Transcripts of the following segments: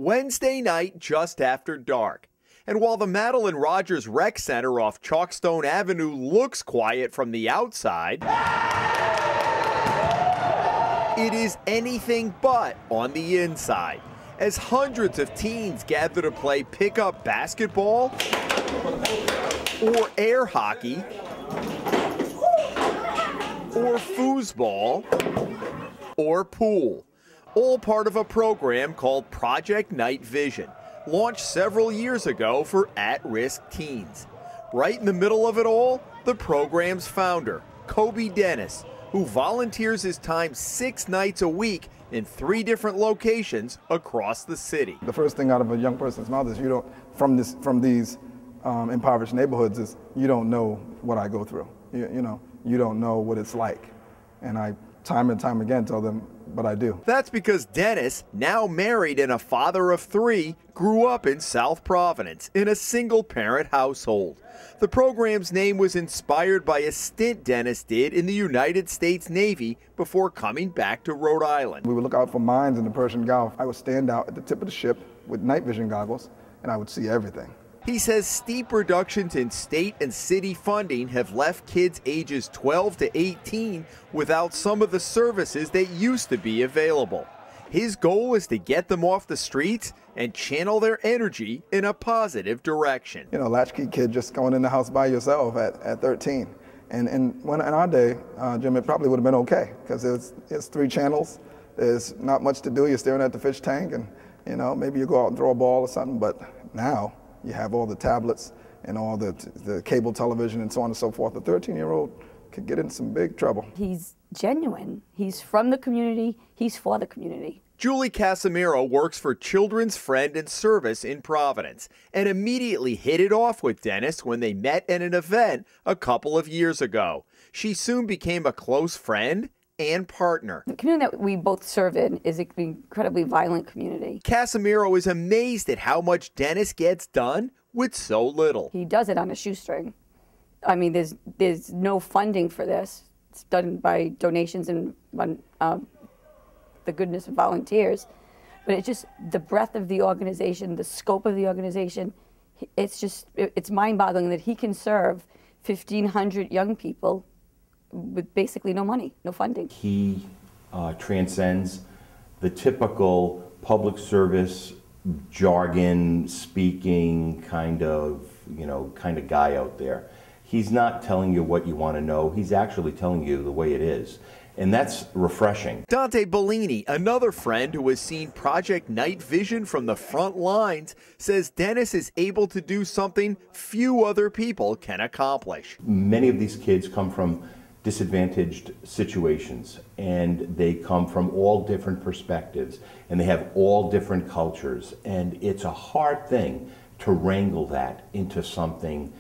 Wednesday night just after dark. And while the Madeline Rogers Rec Center off Chalkstone Avenue looks quiet from the outside, it is anything but on the inside, as hundreds of teens gather to play pickup basketball or air hockey or foosball or pool, all part of a program called Project Night Vision, launched several years ago for at-risk teens. Right in the middle of it all, the program's founder, Kobe Dennis, who volunteers his time 6 nights a week in 3 different locations across the city. The first thing out of a young person's mouth is from these impoverished neighborhoods is you don't know what I go through. You don't know what it's like. And I time and time again tell them, but I do. That's because Dennis, now married and a father of 3, grew up in South Providence in a single-parent household. The program's name was inspired by a stint Dennis did in the United States Navy before coming back to Rhode Island. We would look out for mines in the Persian Gulf. I would stand out at the tip of the ship with night vision goggles, and I would see everything. He says steep reductions in state and city funding have left kids ages 12 to 18 without some of the services that used to be available. His goal is to get them off the streets and channel their energy in a positive direction. You know, latchkey kid just going in the house by yourself at 13. And when in our day, Jim, it probably would have been okay because it's 3 channels. There's not much to do. You're staring at the fish tank and, maybe you go out and throw a ball or something. But now you have all the tablets and all the cable television and so on and so forth. A 13-year-old could get in some big trouble. He's genuine. He's from the community. He's for the community. Julie Casimiro works for Children's Friend and Service in Providence and immediately hit it off with Dennis when they met at an event a couple of years ago. She soon became a close friend and partner. The community that we both serve in is an incredibly violent community. Casimiro is amazed at how much Dennis gets done with so little. He does it on a shoestring. I mean, there's no funding for this. It's done by donations and the goodness of volunteers. But it's just the breadth of the organization, the scope of the organization. It's mind-boggling that he can serve 1,500 young people with basically no money, no funding. He transcends the typical public service jargon speaking kind of guy out there. He's not telling you what you want to know. He's actually telling you the way it is. And that's refreshing. Dante Bellini, another friend who has seen Project Night Vision from the front lines, says Dennis is able to do something few other people can accomplish. Many of these kids come from disadvantaged situations, and they come from all different perspectives, and they have all different cultures, and it's a hard thing to wrangle that into something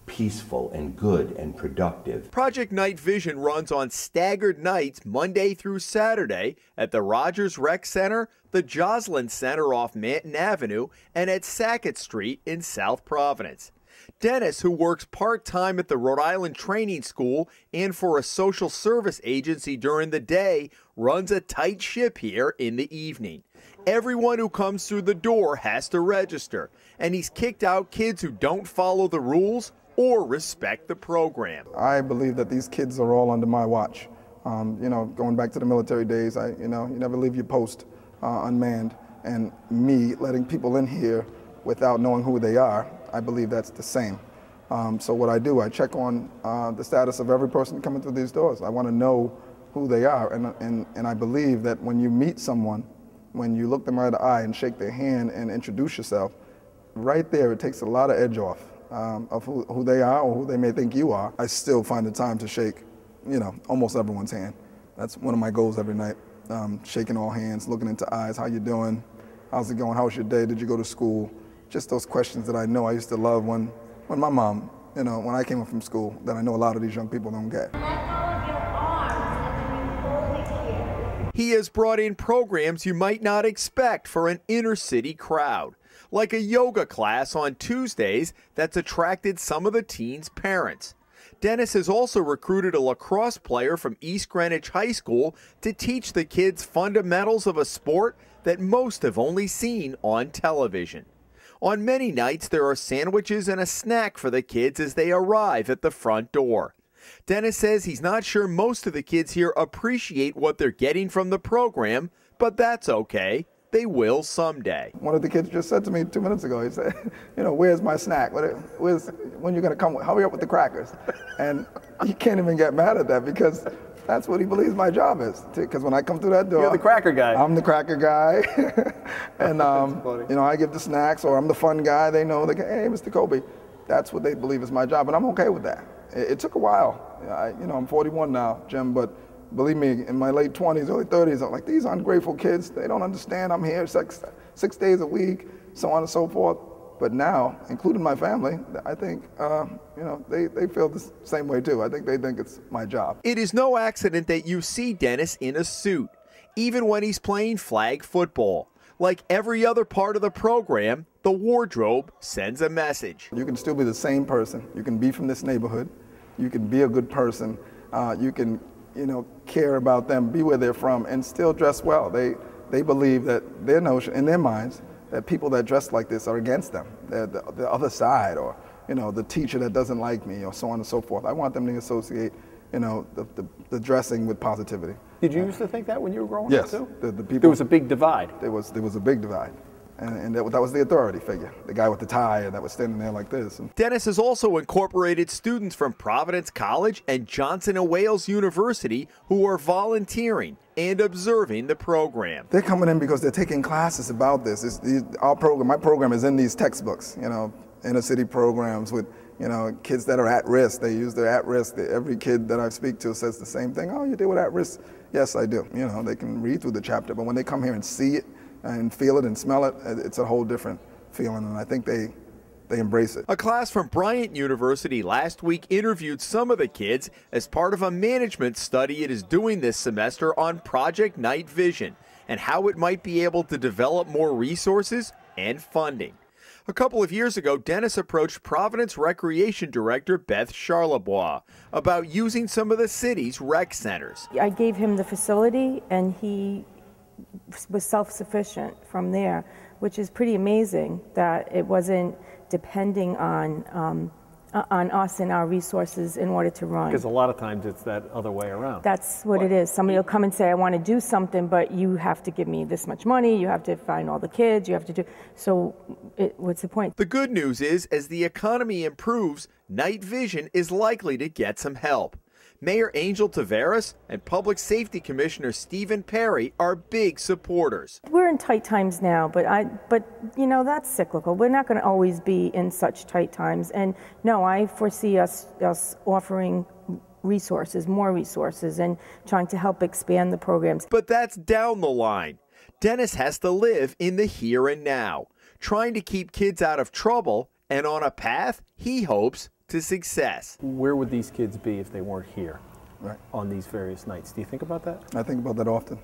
peaceful and good and productive. Project Night Vision runs on staggered nights Monday through Saturday at the Rogers Rec Center, the Joslin Center off Manton Avenue, and at Sackett Street in South Providence. Dennis, who works part-time at the Rhode Island Training School and for a social service agency during the day, runs a tight ship here in the evening. Everyone who comes through the door has to register, and he's kicked out kids who don't follow the rules or respect the program. I believe that these kids are all under my watch. Going back to the military days, you never leave your post unmanned, and me letting people in here without knowing who they are, I believe that's the same. So what I do, I check on the status of every person coming through these doors. I want to know who they are, and I believe that when you meet someone, when you look them right in the eye and shake their hand and introduce yourself, right there it takes a lot of edge off of who they are or who they may think you are. I still find the time to shake, almost everyone's hand. That's one of my goals every night, shaking all hands, looking into eyes, how you doing, how's it going, how was your day, did you go to school? Just those questions that I know I used to love when my mom, when I came up from school, that I know a lot of these young people don't get. He has brought in programs you might not expect for an inner city crowd, like a yoga class on Tuesdays that's attracted some of the teens' parents. Dennis has also recruited a lacrosse player from East Greenwich High School to teach the kids fundamentals of a sport that most have only seen on television. On many nights, there are sandwiches and a snack for the kids as they arrive at the front door. Dennis says he's not sure most of the kids here appreciate what they're getting from the program, but that's okay. They will someday. One of the kids just said to me 2 minutes ago, he said, you know, where's my snack? When you're going to come? Hurry up with the crackers. And you can't even get mad at that because that's what he believes my job is. Because when I come through that door, you're the cracker guy. I'm the cracker guy. And, you know, I give the snacks, or I'm the fun guy. They know, hey, Mr. Kobe, that's what they believe is my job. And I'm okay with that. It took a while. You know, I'm 41 now, Jim, but believe me, in my late 20s, early 30s, I'm like, these ungrateful kids, they don't understand I'm here 6 days a week, so on and so forth. But now, including my family, I think, you know, they feel the same way too. I think they think it's my job. It is no accident that you see Dennis in a suit, even when he's playing flag football. Like every other part of the program, the wardrobe sends a message. You can still be the same person. You can be from this neighborhood. You can be a good person. You can, you know, care about them, be where they're from, and still dress well. They believe that their notion, in their minds, that people that dress like this are against them. They're the other side, or, you know, the teacher that doesn't like me, or so on and so forth. I want them to associate, you know, the dressing with positivity. Did you used to think that when you were growing yes, up too? The people, there was a big divide. There was a big divide. And that was the authority figure, the guy with the tie that was standing there like this. Dennis has also incorporated students from Providence College and Johnson & Wales University who are volunteering and observing the program. They're coming in because they're taking classes about this. Our program, my program is in these textbooks, you know, inner city programs with, you know, kids that are at risk. They use their at risk. Every kid that I speak to says the same thing. Oh, you deal with at risk? Yes, I do. You know, they can read through the chapter, but when they come here and see it, and feel it and smell it, it's a whole different feeling, and I think they embrace it. A class from Bryant University last week interviewed some of the kids as part of a management study it is doing this semester on Project Night Vision and how it might be able to develop more resources and funding. A couple of years ago, Dennis approached Providence Recreation Director Beth Charlebois about using some of the city's rec centers. I gave him the facility, and he was self-sufficient from there, which is pretty amazing that it wasn't depending on us and our resources in order to run. Because a lot of times it's that other way around. That's what it is. Somebody will come and say, I want to do something, but you have to give me this much money, you have to find all the kids, you have to do, so what's the point? The good news is, as the economy improves, Night Vision is likely to get some help. Mayor Angel Taveras and Public Safety Commissioner Stephen Perry are big supporters. We're in tight times now, but you know, that's cyclical. We're not going to always be in such tight times. And no, I foresee us offering resources, more resources, and trying to help expand the programs. But that's down the line. Dennis has to live in the here and now, trying to keep kids out of trouble and on a path he hopes to success. Where would these kids be if they weren't here on these various nights? Do you think about that? I think about that often,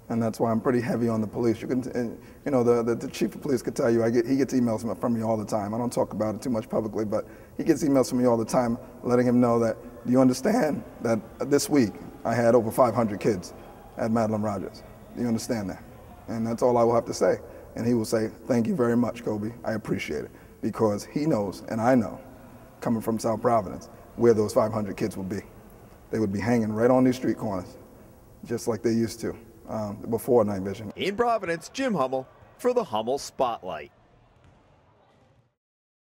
and that's why I'm pretty heavy on the police. You can, you know, the chief of police could tell you he gets emails from me all the time. I don't talk about it too much publicly, but he gets emails from me all the time, letting him know that, do you understand that this week I had over 500 kids at Madeline Rogers? Do you understand that? And that's all I will have to say. And he will say, thank you very much, Kobe. I appreciate it, because he knows, and I know, coming from South Providence, where those 500 kids would be. They would be hanging right on these street corners, just like they used to before Night Vision. In Providence, Jim Hummel for the Hummel Spotlight.